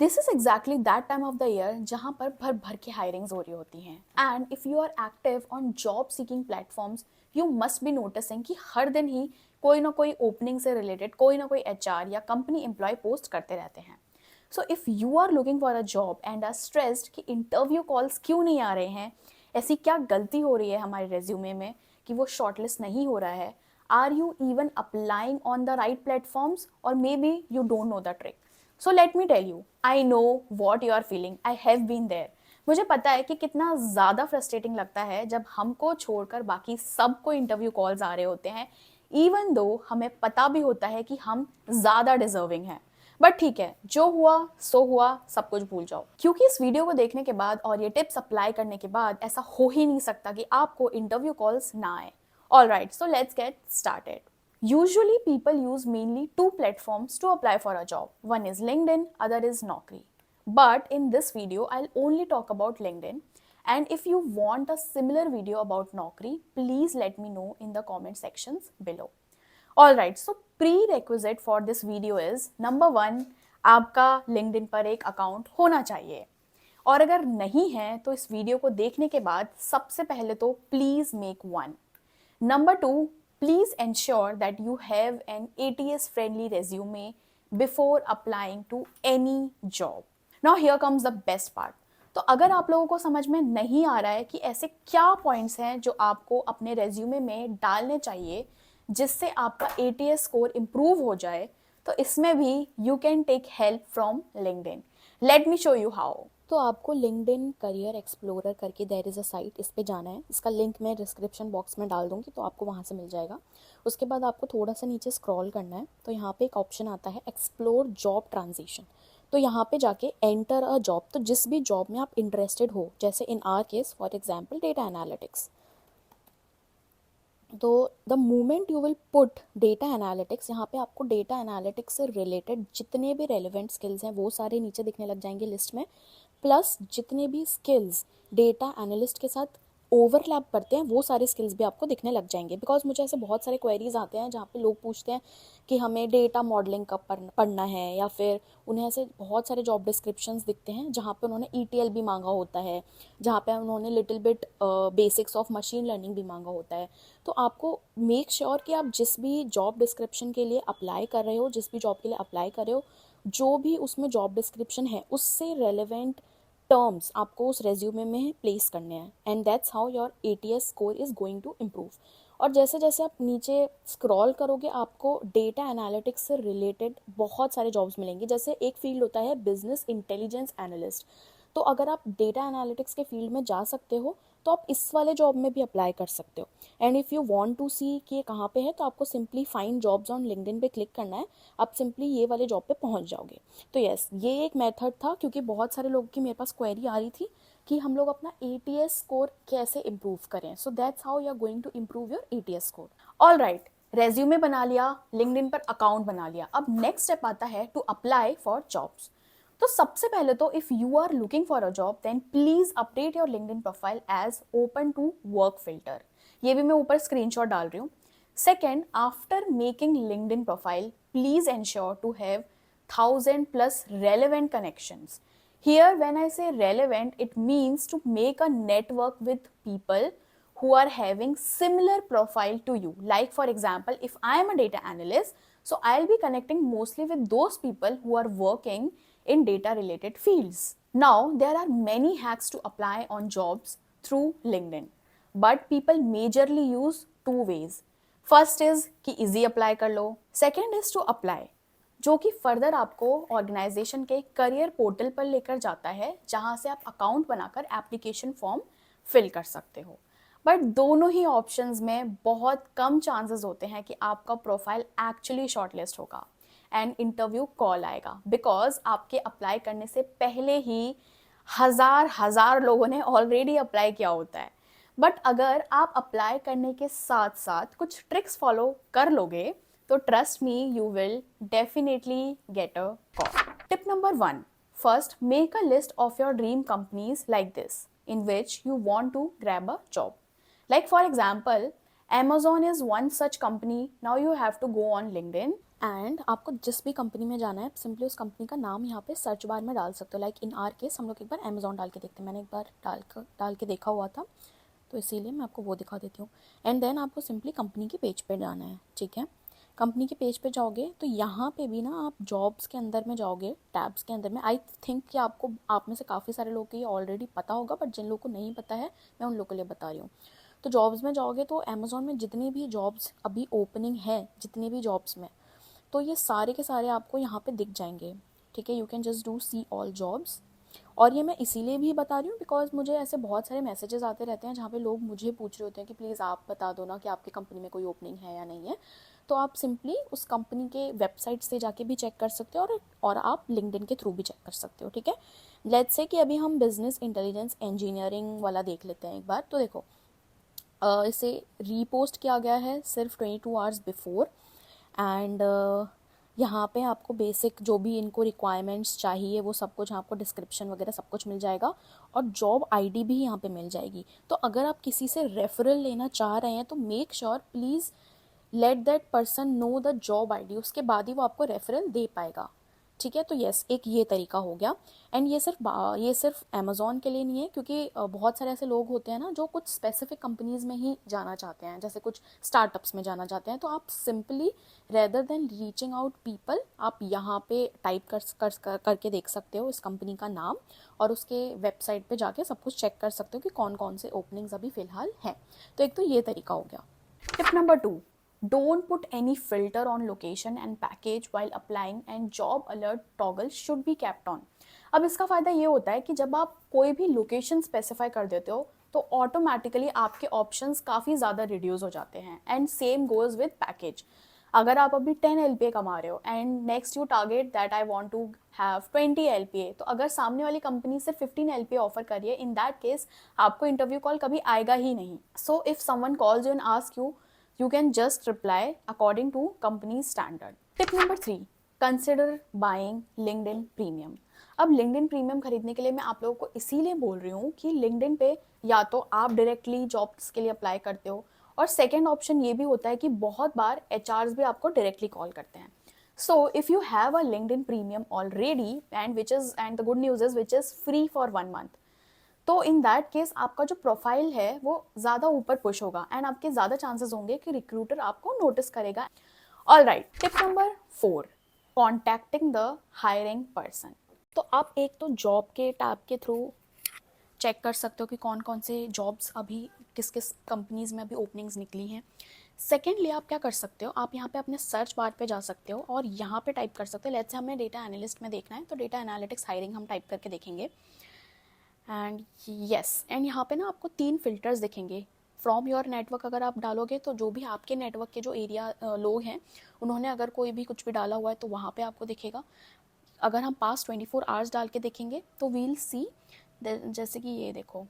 This is exactly that time of the year जहाँ पर भर भर के हायरिंग्स हो रही होती हैं। And if you are active on job seeking platforms, you must be noticing कि हर दिन ही कोई ना कोई ओपनिंग से रिलेटेड कोई ना कोई एचआर या कंपनी एम्प्लॉय पोस्ट करते रहते हैं। So if you are looking for a job and are stressed कि इंटरव्यू कॉल्स क्यों नहीं आ रहे हैं, ऐसी क्या गलती हो रही है हमारे रेज्यूमे में कि वो शॉर्टलिस्ट नहीं हो रहा है, are you even applying on the right platforms, और maybe you don't know the trick. So let me tell you, I know what you are feeling, I have been there. मुझे पता है कि कितना ज़्यादा फ्रस्ट्रेटिंग लगता है जब हमको छोड़कर बाकी सबको इंटरव्यू कॉल्स आ रहे होते हैं, इवन दो हमें पता भी होता है कि हम ज़्यादा डिजर्विंग हैं। बट ठीक है, जो हुआ सो हुआ, सब कुछ भूल जाओ, क्योंकि इस वीडियो को देखने के बाद और ये टिप्स अप्लाई करने के बाद ऐसा हो ही नहीं सकता कि आपको इंटरव्यू कॉल्स ना आए। Alright, so let's get started. Usually people use mainly two platforms to apply for a job. One is LinkedIn, other is Naukri. But in this video, I'll only talk about LinkedIn. And if you want a similar video about Naukri, please let me know in the comment sections below. Alright, so prerequisite for this video is number 1, आपका LinkedIn पर एक account होना चाहिए। और अगर नहीं है तो इस वीडियो को देखने के बाद सबसे पहले तो please make one. Number 2, please ensure that you have an ATS friendly resume before applying to any job. Now here comes the best part. तो अगर आप लोगों को समझ में नहीं आ रहा है कि ऐसे क्या पॉइंट्स हैं जो आपको अपने रेज्यूमे में डालने चाहिए जिससे आपका ATS स्कोर इम्प्रूव हो जाए, तो इसमें भी you can take help from LinkedIn. Let me show you how. तो आपको लिंक्डइन करियर एक्सप्लोरर करके देयर इज़ अ साइट, इस पे जाना है। इसका लिंक मैं डिस्क्रिप्शन बॉक्स में डाल दूँगी, तो आपको वहाँ से मिल जाएगा। उसके बाद आपको थोड़ा सा नीचे स्क्रॉल करना है, तो यहाँ पे एक ऑप्शन आता है एक्सप्लोर जॉब ट्रांजिशन। तो यहाँ पे जाके एंटर अ जॉब, तो जिस भी जॉब में आप इंटरेस्टेड हो, जैसे in our case for example data analytics, तो the moment you will put data analytics, यहाँ पे आपको डेटा एनालिटिक्स से रिलेटेड जितने भी रेलिवेंट स्किल्स हैं वो सारे नीचे दिखने लग जाएंगे लिस्ट में, प्लस जितने भी स्किल्स डेटा एनालिस्ट के साथ ओवरलैप करते हैं वो सारे स्किल्स भी आपको दिखने लग जाएंगे। बिकॉज मुझे ऐसे बहुत सारे क्वेरीज आते हैं जहाँ पे लोग पूछते हैं कि हमें डेटा मॉडलिंग कब पढ़ना है, या फिर उन्हें ऐसे बहुत सारे जॉब डिस्क्रिप्शंस दिखते हैं जहाँ पे उन्होंने ETL भी मांगा होता है, जहाँ पे उन्होंने little bit basics of machine learning भी मांगा होता है। तो आपको मेक श्योर कि आप जिस भी जॉब डिस्क्रिप्शन के लिए अप्लाई कर रहे हो, जिस भी जॉब के लिए अप्लाई कर रहे हो, जो भी उसमें जॉब डिस्क्रिप्शन है उससे रेलेवेंट टर्म्स आपको उस रेज्यूमे में प्लेस करने हैं, and that's how your ATS score is going to improve. और जैसे जैसे आप नीचे स्क्रॉल करोगे आपको डेटा एनालिटिक्स से रिलेटेड बहुत सारे जॉब्स मिलेंगे। जैसे एक फील्ड होता है बिजनेस इंटेलिजेंस एनालिस्ट, तो अगर आप डेटा एनालिटिक्स के फील्ड में जा सकते हो तो आप इस वाले जॉब में भी अप्लाई कर सकते हो। And if you want to see कि ये कहाँ पे है, तो आपको simply find jobs on LinkedIn पे क्लिक करना है, आप सिंपली ये वाले जॉब पे पहुँच जाओगे। तो यस, ये एक मेथड था, क्योंकि बहुत सारे लोगों की मेरे पास क्वेरी आ रही थी कि हम लोग अपना ATS स्कोर कैसे इम्प्रूव करें। So that's how you are going to improve your ATS score. All right, resume बना लिया, लिंक्डइन पर अकाउंट बना लिया, अब नेक्स्ट स्टेप आता है टू अप्लाई फॉर जॉब्स। तो सबसे पहले तो if you are looking for a job then please update your LinkedIn profile as open to work filter. ये भी मैं ऊपर स्क्रीनशॉट डाल रही हूँ। Second, after making LinkedIn profile please ensure to have 1000+ relevant connections. Here when I say relevant, it means to make a network with people who are having similar profile to you. Like for example, if I am a data analyst, so I'll be connecting mostly with those people who are working in data related fields. Now there are many hacks to apply on jobs through LinkedIn, but people majorly use two ways. First is कि easy apply कर लो, second is to apply, जो कि further आपको organisation के career portal पर लेकर जाता है जहां से आप अकाउंट बनाकर एप्लीकेशन फॉर्म फिल कर सकते हो। बट दोनों ही ऑप्शंस में बहुत कम चांसेस होते हैं कि आपका प्रोफाइल एक्चुअली शॉर्टलिस्ट होगा एंड इंटरव्यू कॉल आएगा, बिकॉज आपके अप्लाई करने से पहले ही हजार हजार लोगों ने ऑलरेडी अप्लाई किया होता है। बट अगर आप अप्लाई करने के साथ साथ कुछ ट्रिक्स फॉलो कर लोगे तो trust me you will definitely get a call. Tip number 1, first make a list of your dream companies like this in which you want to grab a job. Like for example, Amazon is one such company. Now you have to go on LinkedIn, and आपको जिस भी company में जाना है simply उस company का नाम यहाँ पे सर्च बार में डाल सकते हो। लाइक इन आर केस हम लोग एक बार अमेजोन डाल के देखते हैं, मैंने एक बार डाल के देखा हुआ था, तो इसीलिए मैं आपको वो दिखा देती हूँ। एंड देन आपको सिंपली कंपनी के पेज पे जाना है, ठीक है। कंपनी के पेज पे जाओगे तो यहाँ पे भी ना आप जॉब्स के अंदर में जाओगे, टैब्स के अंदर में। आई थिंक कि आपको, आप में से काफ़ी सारे लोग को ये ऑलरेडी पता होगा, बट जिन लोगों को नहीं पता है मैं उन लोगों के लिए बता रही हूँ। तो जॉब्स में जाओगे तो अमेजोन में जितनी भी जॉब्स अभी ओपनिंग है, जितनी भी जॉब्स में, तो ये सारे के सारे आपको यहाँ पे दिख जाएंगे, ठीक है। You can just do see all jobs. और ये मैं इसीलिए भी बता रही हूँ बिकॉज मुझे ऐसे बहुत सारे मैसेजेस आते रहते हैं जहाँ पे लोग मुझे पूछ रहे होते हैं कि प्लीज़ आप बता दो ना कि आपकी कंपनी में कोई ओपनिंग है या नहीं है। तो आप सिंपली उस कंपनी के वेबसाइट से जाके भी चेक कर सकते हो, और आप लिंक्डइन के थ्रू भी चेक कर सकते हो, ठीक है। लेट्स से कि अभी हम बिजनेस इंटेलिजेंस इंजीनियरिंग वाला देख लेते हैं एक बार। तो देखो इसे रीपोस्ट किया गया है सिर्फ 22 आवर्स बिफोर। एंड यहाँ पे आपको बेसिक जो भी इनको रिक्वायरमेंट्स चाहिए वो सब कुछ आपको डिस्क्रिप्शन वगैरह सब कुछ मिल जाएगा, और जॉब आईडी भी यहाँ पे मिल जाएगी। तो अगर आप किसी से रेफरल लेना चाह रहे हैं तो make sure please let that person know the job ID, उसके बाद ही वो आपको रेफरल दे पाएगा, ठीक है। तो यस, एक ये तरीका हो गया। एंड ये सिर्फ अमेज़ॉन के लिए नहीं है, क्योंकि बहुत सारे ऐसे लोग होते हैं ना जो कुछ स्पेसिफिक कंपनीज़ में ही जाना चाहते हैं, जैसे कुछ स्टार्टअप्स में जाना चाहते हैं। तो आप simply rather than reaching out people, आप यहाँ पे टाइप करके देख सकते हो इस कंपनी का नाम, और उसके वेबसाइट पे जाके सब कुछ चेक कर सकते हो कि कौन कौन से ओपनिंग्स अभी फ़िलहाल हैं। तो एक तो ये तरीका हो गया। Tip number 2, don't put any filter on location and package while applying, and job alert toggle should be kept on। अब इसका फ़ायदा ये होता है कि जब आप कोई भी लोकेशन स्पेसिफाई कर देते हो तो ऑटोमेटिकली आपके ऑप्शंस काफ़ी ज़्यादा रिड्यूस हो जाते हैं। And same goes with package. अगर आप अभी 10 LPA कमा रहे हो and next you target that I want to have 20 LPA, तो अगर सामने वाली कंपनी से 15 LPA ऑफर करिए, इन दैट केस आपको इंटरव्यू कॉल कभी आएगा ही नहीं। So if someone calls you and ask you, you can just reply according to company standard। Tip number 3, consider buying LinkedIn Premium। अब LinkedIn Premium खरीदने के लिए मैं आप लोगों को इसीलिए बोल रही हूँ कि LinkedIn पे या तो आप डायरेक्टली जॉब्स के लिए अप्लाई करते हो, और सेकेंड ऑप्शन ये भी होता है कि बहुत बार HRs भी आपको डायरेक्टली कॉल करते हैं। So if you have a LinkedIn Premium already, and the good news is which is free for 1 month, तो इन दैट केस आपका जो प्रोफाइल है वो ज़्यादा ऊपर पुश होगा एंड आपके ज़्यादा चांसेस होंगे कि रिक्रूटर आपको नोटिस करेगा। All right, tip number 4, contacting the hiring person. तो आप एक तो जॉब के टैब के थ्रू चेक कर सकते हो कि कौन कौन से जॉब्स अभी किस किस कंपनीज़ में अभी ओपनिंग्स निकली हैं। सेकेंडली आप क्या कर सकते हो, आप यहाँ पे अपने सर्च बार पे जा सकते हो और यहाँ पे टाइप कर सकते हो। लेट्स से हमें डेटा एनालिस्ट में देखना है तो डेटा एनालिटिक्स हायरिंग हम टाइप करके देखेंगे। एंड यस, एंड यहाँ पे ना आपको 3 फिल्टर्स दिखेंगे। फ्रॉम योर नेटवर्क अगर आप डालोगे तो जो भी आपके नेटवर्क के जो एरिया लोग हैं उन्होंने अगर कोई भी कुछ भी डाला हुआ है तो वहाँ पे आपको दिखेगा। अगर हम पास 24 आवर्स डाल के देखेंगे तो वील सी, जैसे कि ये देखो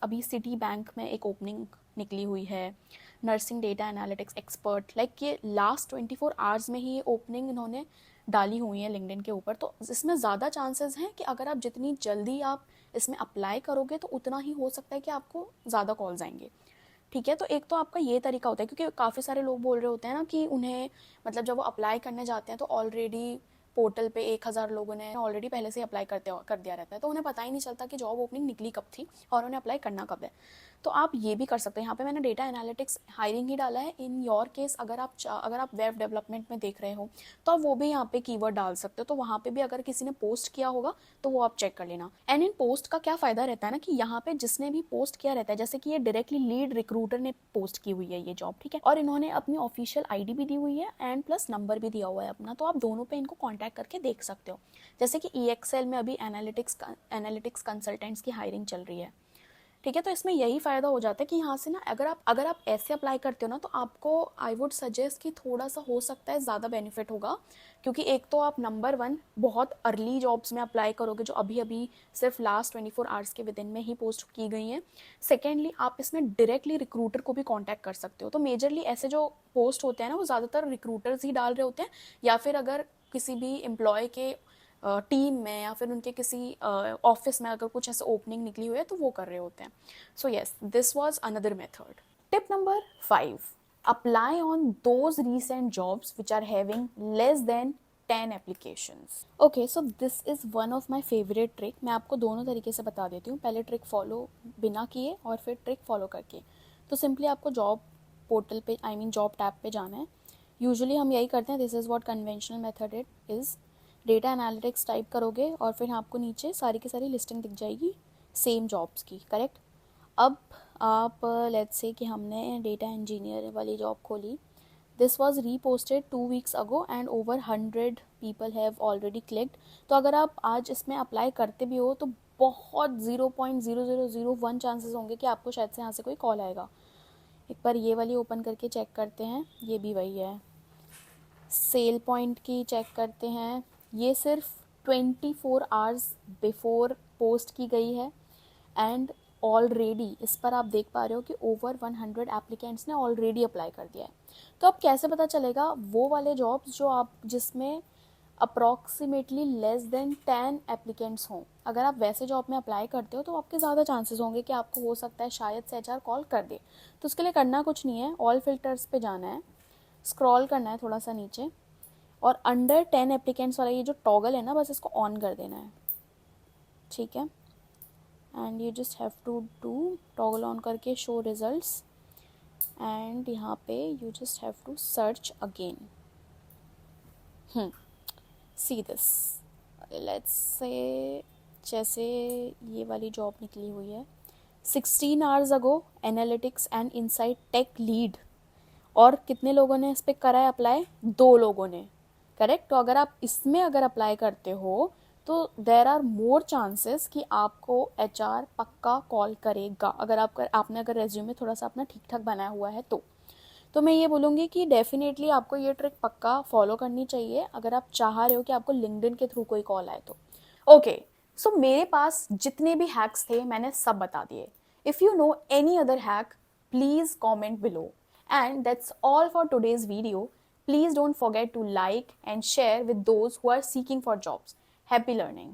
अभी सिटी बैंक में एक ओपनिंग निकली हुई है, nursing data analytics expert. Like ये लास्ट 24 आवर्स में ही ये ओपनिंग इन्होंने डाली हुई है लिंक्डइन के ऊपर। तो इसमें ज़्यादा चांसेस हैं कि अगर आप जितनी जल्दी आप इसमें अप्लाई करोगे तो उतना ही हो सकता है कि आपको ज़्यादा कॉल्स आएंगे, ठीक है। तो एक तो आपका ये तरीका होता है, क्योंकि काफ़ी सारे लोग बोल रहे होते हैं ना कि उन्हें मतलब जब वो अप्लाई करने जाते हैं तो ऑलरेडी पोर्टल पे 1000 लोगों ने ऑलरेडी पहले से अप्लाई कर दिया रहता है, तो उन्हें पता ही नहीं चलता कि जॉब ओपनिंग निकली कब थी और उन्हें अप्लाई करना कब है। तो आप ये भी कर सकते हैं। यहाँ पे मैंने डेटा एनालिटिक्स हायरिंग ही डाला है। इन योर केस अगर आप वेब डेवलपमेंट में देख रहे हो तो आप वो भी यहाँ पे कीवर्ड डाल सकते हो, तो वहाँ पे भी अगर किसी ने पोस्ट किया होगा तो वो आप चेक कर लेना। एंड इन पोस्ट का क्या फ़ायदा रहता है ना कि यहाँ पे जिसने भी पोस्ट किया रहता है, जैसे कि ये डायरेक्टली लीड रिक्रूटर ने पोस्ट की हुई है ये जॉब, ठीक है, और इन्होंने अपनी ऑफिशियल आईडी भी दी हुई है एंड प्लस नंबर भी दिया हुआ है अपना, तो आप दोनों पे इनको कॉन्टैक्ट करके देख सकते हो। जैसे कि EXL में अभी एनालिटिक्स कंसल्टेंट्स की हायरिंग चल रही है, ठीक है। तो इसमें यही फ़ायदा हो जाता है कि यहाँ से ना अगर आप ऐसे अप्लाई करते हो ना तो आपको आई वुड सजेस्ट कि थोड़ा सा हो सकता है ज़्यादा बेनिफिट होगा, क्योंकि एक तो आप नंबर 1 बहुत अर्ली जॉब्स में अप्लाई करोगे जो अभी अभी सिर्फ लास्ट 24 आवर्स के विदिन में ही पोस्ट की गई हैं। सेकेंडली आप इसमें डायरेक्टली रिक्रूटर को भी कॉन्टैक्ट कर सकते हो। तो मेजरली ऐसे जो पोस्ट होते हैं ना वो ज़्यादातर रिक्रूटर्स ही डाल रहे होते हैं, या फिर अगर किसी भी एम्प्लॉय के टीम में या फिर उनके किसी ऑफिस में अगर कुछ ऐसे ओपनिंग निकली हुई है तो वो कर रहे होते हैं। So yes, this was another method. Tip number 5, apply on those recent jobs which are having less than 10 applications. Okay, so this is one of my favorite trick. मैं आपको दोनों तरीके से बता देती हूँ, पहले ट्रिक फॉलो बिना किए और फिर ट्रिक फॉलो करके. तो सिंपली आपको जॉब पोर्टल पे जॉब टैब पे जाना है. यूजुअली हम यही करते हैं, this is what conventional method it is. Data analytics type करोगे और फिर आपको नीचे सारी की सारी लिस्टिंग दिख जाएगी सेम जॉब्स की, करेक्ट. अब आप लेट्स से कि हमने डेटा इंजीनियर वाली जॉब खोली. This was reposted 2 weeks ago and over 100 people have already clicked. तो अगर आप आज इसमें अप्लाई करते भी हो तो बहुत 0.0001 चांसेस होंगे कि आपको शायद से यहाँ से कोई कॉल आएगा. एक बार ये वाली ओपन करके चेक करते हैं, ये भी वही है. सेल पॉइंट की चेक करते हैं, ये सिर्फ 24 hours बिफोर पोस्ट की गई है एंड ऑलरेडी इस पर आप देख पा रहे हो कि ओवर 100 एप्लीकेंट्स ने ऑलरेडी अप्लाई कर दिया है. तो अब कैसे पता चलेगा वो वाले जॉब्स जो आप जिसमें अप्रॉक्सीमेटली लेस देन 10 एप्लीकेंट्स हों. अगर आप वैसे जॉब में अप्लाई करते हो तो आपके ज़्यादा चांसेस होंगे कि आपको हो सकता है शायद से HR कॉल कर दे. तो उसके लिए करना कुछ नहीं है, ऑल फिल्टर्स पे जाना है, स्क्रॉल करना है थोड़ा सा नीचे और अंडर 10 एप्लीकेंट्स वाला ये जो टॉगल है ना, बस इसको ऑन कर देना है. ठीक है, and you just have to do toggle on करके शो रिजल्ट्स एंड यहाँ पे you just have to search again. See this, let's say जैसे ये वाली जॉब निकली हुई है 16 hours ago, analytics and insight tech lead. और कितने लोगों ने इस पर करा है अप्लाई? 2 लोगों ने, करेक्ट. तो अगर आप इसमें अगर अप्लाई करते हो तो देर आर मोर चांसेस कि आपको HR पक्का कॉल करेगा अगर आपने अगर रेज्यूमे थोड़ा सा अपना ठीक ठाक बनाया हुआ है तो मैं ये बोलूँगी कि डेफिनेटली आपको ये ट्रिक पक्का फॉलो करनी चाहिए अगर आप चाह रहे हो कि आपको लिंक्डइन के थ्रू कोई कॉल आए तो. ओके, सो मेरे पास जितने भी हैक्स थे मैंने सब बता दिए. If you know any other hack please comment below. And that's all for today's video. Please don't forget to like and share with those who are seeking for jobs. Happy learning.